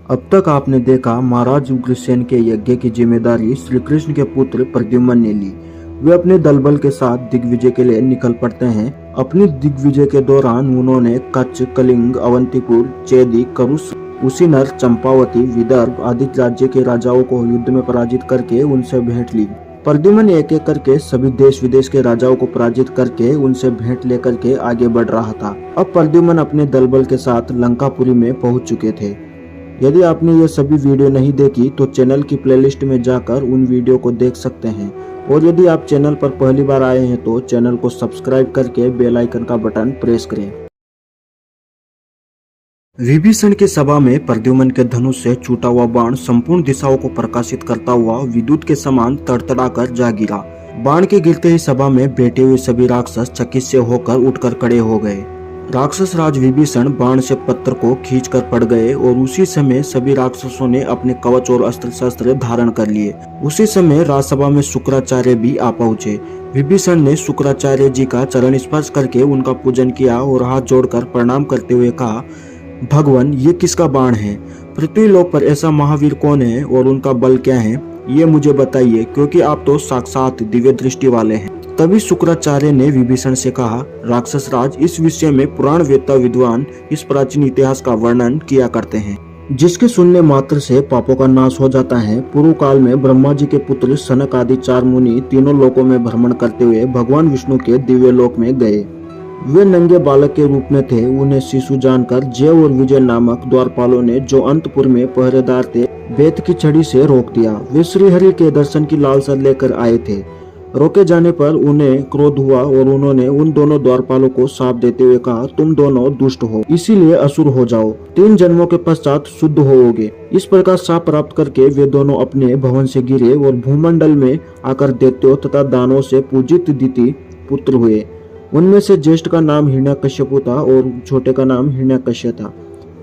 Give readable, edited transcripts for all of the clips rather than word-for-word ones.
अब तक आपने देखा महाराज उग्रसेन के यज्ञ की जिम्मेदारी श्री कृष्ण के पुत्र प्रद्युम्न ने ली। वे अपने दलबल के साथ दिग्विजय के लिए निकल पड़ते हैं। अपनी दिग्विजय के दौरान उन्होंने कच्छ, कलिंग, अवंतीपुर, चेदी, करुष, उसीनर, चंपावती, विदर्भ आदि राज्य के राजाओं को युद्ध में पराजित करके उनसे भेंट ली। प्रद्युम्न एक एक करके सभी देश विदेश के राजाओं को पराजित करके उनसे भेंट लेकर के आगे बढ़ रहा था। अब प्रद्युम्न अपने दलबल के साथ लंकापुरी में पहुंच चुके थे। यदि आपने ये सभी वीडियो नहीं देखी तो चैनल की प्लेलिस्ट में जाकर उन वीडियो को देख सकते हैं। और यदि आप चैनल पर पहली बार आए हैं तो चैनल को सब्सक्राइब करके बेल आइकन का बटन प्रेस करें। विभीषण की सभा में प्रद्युम्न के धनुष से छूटा हुआ बाण संपूर्ण दिशाओं को प्रकाशित करता हुआ विद्युत के समान तड़तड़ाकर जा गिरा। बाण के गिरते ही सभा में बैठे हुए सभी राक्षस चकित से होकर उठकर खड़े हो गए। राक्षस राज विभीषण बाण से पत्थर को खींचकर पड़ गए और उसी समय सभी राक्षसों ने अपने कवच और अस्त्र शस्त्र धारण कर लिए। उसी समय राजसभा में शुक्राचार्य भी आ पहुंचे। विभीषण ने शुक्राचार्य जी का चरण स्पर्श करके उनका पूजन किया और हाथ जोड़कर प्रणाम करते हुए कहा, भगवान, ये किसका बाण है? पृथ्वी लोक पर ऐसा महावीर कौन है और उनका बल क्या है? ये मुझे बताइए, क्योंकि आप तो साक्षात दिव्य दृष्टि वाले हैं। तभी शुक्राचार्य ने विभीषण से कहा, राक्षस राज, इस विषय में पुराण वेत्ता विद्वान इस प्राचीन इतिहास का वर्णन किया करते हैं, जिसके सुनने मात्र से पापों का नाश हो जाता है। पूर्व काल में ब्रह्मा जी के पुत्र सनक आदि 4 मुनि तीनों लोकों में भ्रमण करते हुए भगवान विष्णु के दिव्य लोक में गए। वे नंगे बालक के रूप में थे। उन्हें शिशु जानकर जय और विजय नामक द्वारपालों ने, जो अंतपुर में पहरेदार थे, बेत की छड़ी से रोक दिया। वे श्रीहरि के दर्शन की लालसा लेकर आए थे। रोके जाने पर उन्हें क्रोध हुआ और उन्होंने उन दोनों द्वारपालों को शाप देते हुए कहा, तुम दोनों दुष्ट हो, इसीलिए असुर हो जाओ। 3 जन्मों के पश्चात शुद्ध होोगे। इस प्रकार शाप प्राप्त करके वे दोनों अपने भवन से गिरे और भूमंडल में आकर दैत्यों तथा दानों से पूजित दिति पुत्र हुए। उनमें से ज्येष्ठ का नाम हिरण्यकश्यप था और छोटे का नाम हिरण्यकश्य था।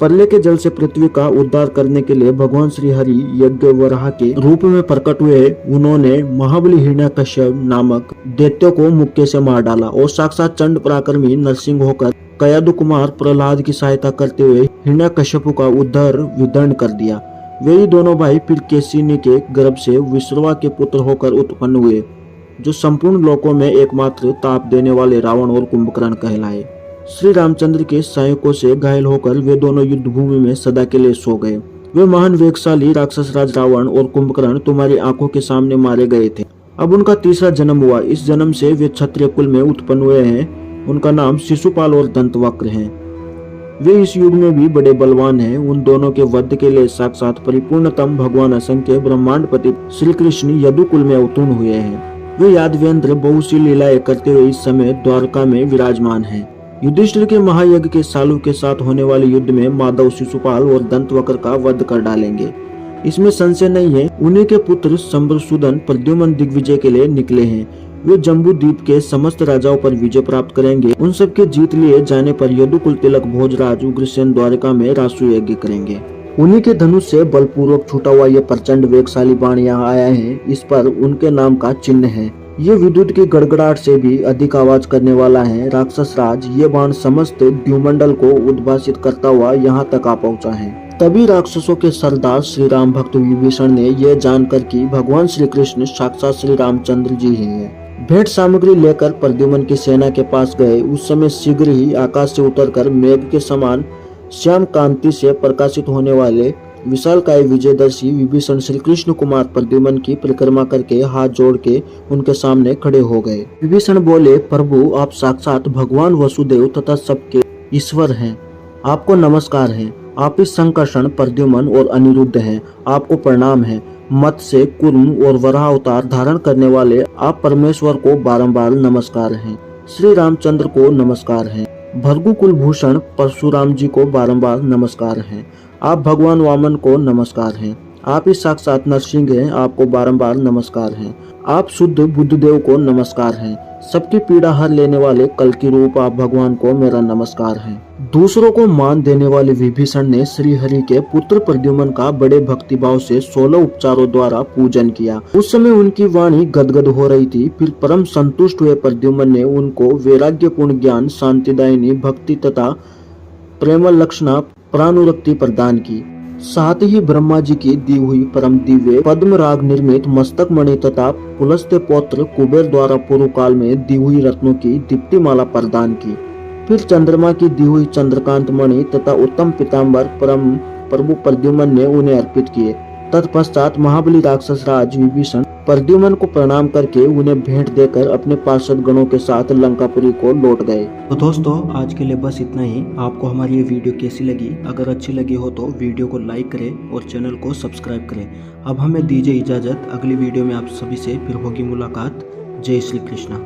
प्रलय के जल से पृथ्वी का उद्धार करने के लिए भगवान श्री हरि यज्ञ वराह के रूप में प्रकट हुए। उन्होंने महाबली हिरण्यकश्यप नामक दैत्य को मुक्के से मार डाला और साक्षात चंड पराक्रमी नरसिंह होकर कयादु कुमार प्रहलाद की सहायता करते हुए हिरण्यकश्यप का उद्धार विदर्ण कर दिया। वे ही दोनों भाई फिर केशिनी के गर्भ से विश्रवा के पुत्र होकर उत्पन्न हुए, जो संपूर्ण लोकों में एकमात्र ताप देने वाले रावण और कुंभकर्ण कहलाए। श्री रामचंद्र के सहायकों से घायल होकर वे दोनों युद्ध भूमि में सदा के लिए सो गए। वे महान वेगशाली राक्षस राज रावण और कुंभकर्ण तुम्हारी आंखों के सामने मारे गए थे। अब उनका तीसरा जन्म हुआ। इस जन्म से वे क्षत्रिय कुल में उत्पन्न हुए हैं। उनका नाम शिशुपाल और दंतवक्र है। वे इस युग में भी बड़े बलवान हैं। उन दोनों के वध के लिए साक्षात परिपूर्णतम भगवान असंख्य ब्रह्मांडपति श्री कृष्ण यदुकुल में अवतीर्ण हुए हैं। वे यादवेंद्र बहु सी लीलाएं करते हुए इस समय द्वारका में विराजमान हैं। युधिष्ठिर के महायज्ञ के सालू के साथ होने वाले युद्ध में माधव, शिशुपाल और दंतवक्र का वध कर डालेंगे, इसमें संशय नहीं है। उन्हीं के पुत्र संबरसुदन प्रद्युम्न दिग्विजय के लिए निकले हैं। वे जम्बू द्वीप के समस्त राजाओं पर विजय प्राप्त करेंगे। उन सबके जीत लिए जाने पर यदुकुल तिलक भोजराज उग्रसेन द्वारका में रासु यज्ञ करेंगे। उन्हीं के धनुष से बलपूर्वक छूटा हुआ ये प्रचंड वेगशाली बाण यहाँ आया है। इस पर उनके नाम का चिन्ह है। ये विद्युत की गड़गड़ाहट से भी अधिक आवाज करने वाला है। राक्षस राज, ये बाण समस्त द्युमंडल को उद्भासित करता हुआ यहाँ तक आ पहुँचा है। तभी राक्षसों के सरदार श्री राम भक्त विभीषण ने यह जानकर कि भगवान श्री कृष्ण साक्षात श्री रामचंद्र जी ही हैं, भेंट सामग्री लेकर प्रद्युम्न की सेना के पास गए। उस समय शीघ्र ही आकाश से उतरकर मेघ के समान श्याम कांति से प्रकाशित होने वाले विशालकाय विजयदर्शी विभीषण श्री कृष्ण कुमार प्रद्युम्न की परिक्रमा करके हाथ जोड़ के उनके सामने खड़े हो गए। विभीषण बोले, प्रभु, आप साक्षात भगवान वसुदेव तथा सबके ईश्वर हैं। आपको नमस्कार है। आप इस संकर्षण, प्रद्युम्न और अनिरुद्ध हैं। आपको प्रणाम है। मत्स्य, कूर्म और वराह अवतार धारण करने वाले आप परमेश्वर को बारंबार नमस्कार है। श्री रामचंद्र को नमस्कार है। भृगु कुलभूषण परशुराम जी को बारंबार नमस्कार है। आप भगवान वामन को नमस्कार हैं। आप ही साक्षात नरसिंह हैं। आपको बारंबार नमस्कार है। आप शुद्ध बुद्धदेव को नमस्कार हैं। सबकी पीड़ा हर लेने वाले कल की रूप आप भगवान को मेरा नमस्कार है। दूसरों को मान देने वाले विभीषण ने श्री हरि के पुत्र प्रद्युम्न का बड़े भक्तिभाव से 16 उपचारों द्वारा पूजन किया। उस समय उनकी वाणी गदगद हो रही थी। फिर परम संतुष्ट हुए प्रद्युम्न ने उनको वैराग्यपूर्ण ज्ञान, शांतिदायिनी भक्ति तथा प्रेम लक्षणा प्रानुरक्ति प्रदान की। साथ ही ब्रह्मा जी की दी हुई परम दिव्य पद्म राग निर्मित मस्तक मणि तथा पुलस्त्य पौत्र कुबेर द्वारा पूर्व काल में दी हुई रत्नों की दीप्तिमाला प्रदान की। फिर चंद्रमा की दी हुई चंद्रकांत मणि तथा उत्तम पीताम्बर परम प्रभु प्रद्युम्न ने उन्हें अर्पित किए। तत्पश्चात महाबली राक्षस राज विभीषण प्रद्युम्न को प्रणाम करके उन्हें भेंट देकर अपने पार्षद गणों के साथ लंकापुरी को लौट गए। तो दोस्तों आज के लिए बस इतना ही। आपको हमारी ये वीडियो कैसी लगी? अगर अच्छी लगी हो तो वीडियो को लाइक करें और चैनल को सब्सक्राइब करें। अब हमें दीजिए इजाजत, अगली वीडियो में आप सभी से फिर होगी मुलाकात। जय श्री कृष्णा।